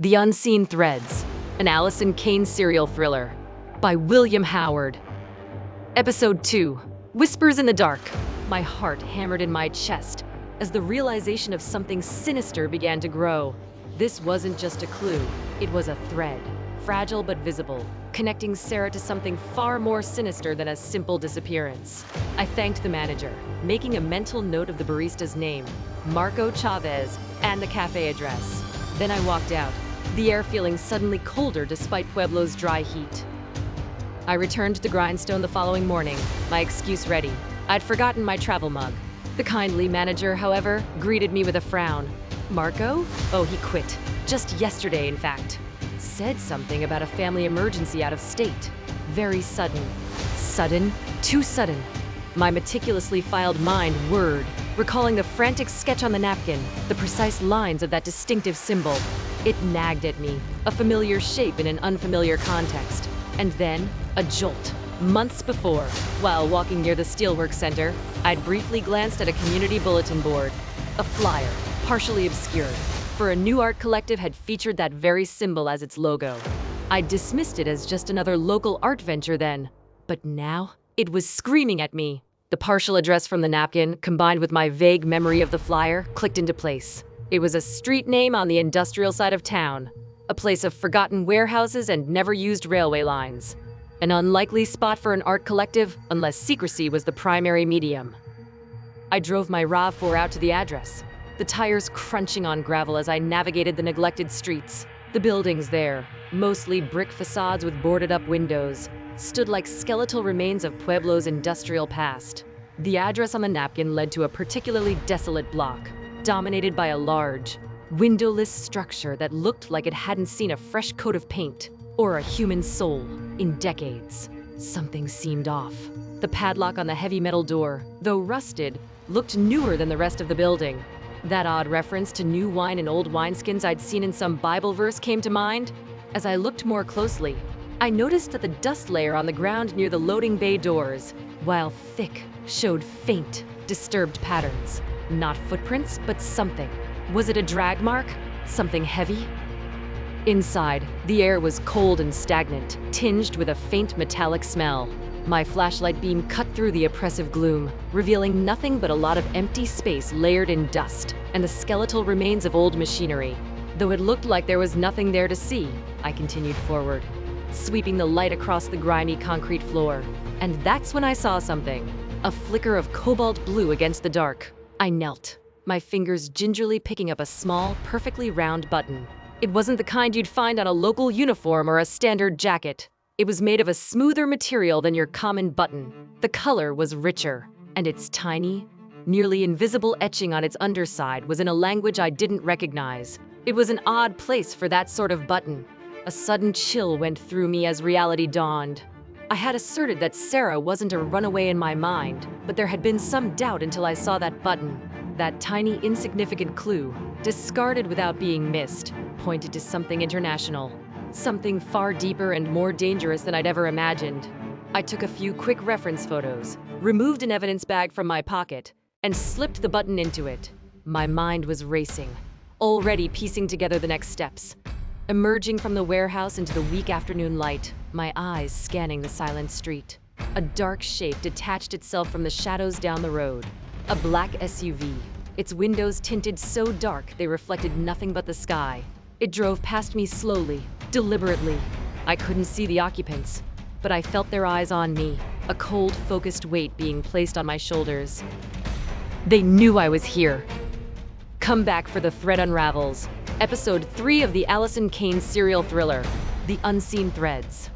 The Unseen Threads, an Allison Cain serial thriller by William Howard. Episode 2, Whispers in the Dark. My heart hammered in my chest as the realization of something sinister began to grow. This wasn't just a clue, it was a thread, fragile but visible, connecting Sarah to something far more sinister than a simple disappearance. I thanked the manager, making a mental note of the barista's name, Marco Chavez, and the cafe address. Then I walked out, the air feeling suddenly colder despite Pueblo's dry heat. I returned to the grindstone the following morning, my excuse ready. I'd forgotten my travel mug. The kindly manager, however, greeted me with a frown. Marco? Oh, he quit. Just yesterday, in fact. Said something about a family emergency out of state. Very sudden. Sudden? Too sudden. My meticulously filed mind whirred, recalling the frantic sketch on the napkin, the precise lines of that distinctive symbol. It nagged at me, a familiar shape in an unfamiliar context. And then, a jolt. Months before, while walking near the Steelworks Center, I'd briefly glanced at a community bulletin board. A flyer, partially obscured, for a new art collective had featured that very symbol as its logo. I dismissed it as just another local art venture then, but now it was screaming at me. The partial address from the napkin, combined with my vague memory of the flyer, clicked into place. It was a street name on the industrial side of town, a place of forgotten warehouses and never-used railway lines. An unlikely spot for an art collective unless secrecy was the primary medium. I drove my RAV4 out to the address, the tires crunching on gravel as I navigated the neglected streets. The buildings there, mostly brick facades with boarded-up windows, stood like skeletal remains of Pueblo's industrial past. The address on the napkin led to a particularly desolate block, dominated by a large, windowless structure that looked like it hadn't seen a fresh coat of paint or a human soul in decades. Something seemed off. The padlock on the heavy metal door, though rusted, looked newer than the rest of the building. That odd reference to new wine and old wineskins I'd seen in some Bible verse came to mind. As I looked more closely, I noticed that the dust layer on the ground near the loading bay doors, while thick, showed faint, disturbed patterns. Not footprints, but something. Was it a drag mark? Something heavy? Inside, the air was cold and stagnant, tinged with a faint metallic smell. My flashlight beam cut through the oppressive gloom, revealing nothing but a lot of empty space layered in dust and the skeletal remains of old machinery. Though it looked like there was nothing there to see, I continued forward, sweeping the light across the grimy concrete floor. And that's when I saw something. A flicker of cobalt blue against the dark. I knelt, my fingers gingerly picking up a small, perfectly round button. It wasn't the kind you'd find on a local uniform or a standard jacket. It was made of a smoother material than your common button. The color was richer, and its tiny, nearly invisible etching on its underside was in a language I didn't recognize. It was an odd place for that sort of button. A sudden chill went through me as reality dawned. I had asserted that Sarah wasn't a runaway in my mind, but there had been some doubt until I saw that button. That tiny, insignificant clue, discarded without being missed, pointed to something international. Something far deeper and more dangerous than I'd ever imagined. I took a few quick reference photos, removed an evidence bag from my pocket, and slipped the button into it. My mind was racing, already piecing together the next steps. Emerging from the warehouse into the weak afternoon light, my eyes scanning the silent street. A dark shape detached itself from the shadows down the road. A black SUV, its windows tinted so dark they reflected nothing but the sky. It drove past me slowly, deliberately. I couldn't see the occupants, but I felt their eyes on me, a cold, focused weight being placed on my shoulders. They knew I was here. Come back for The Thread Unravels, Episode 3 of the Allison Cain serial thriller, The Unseen Threads.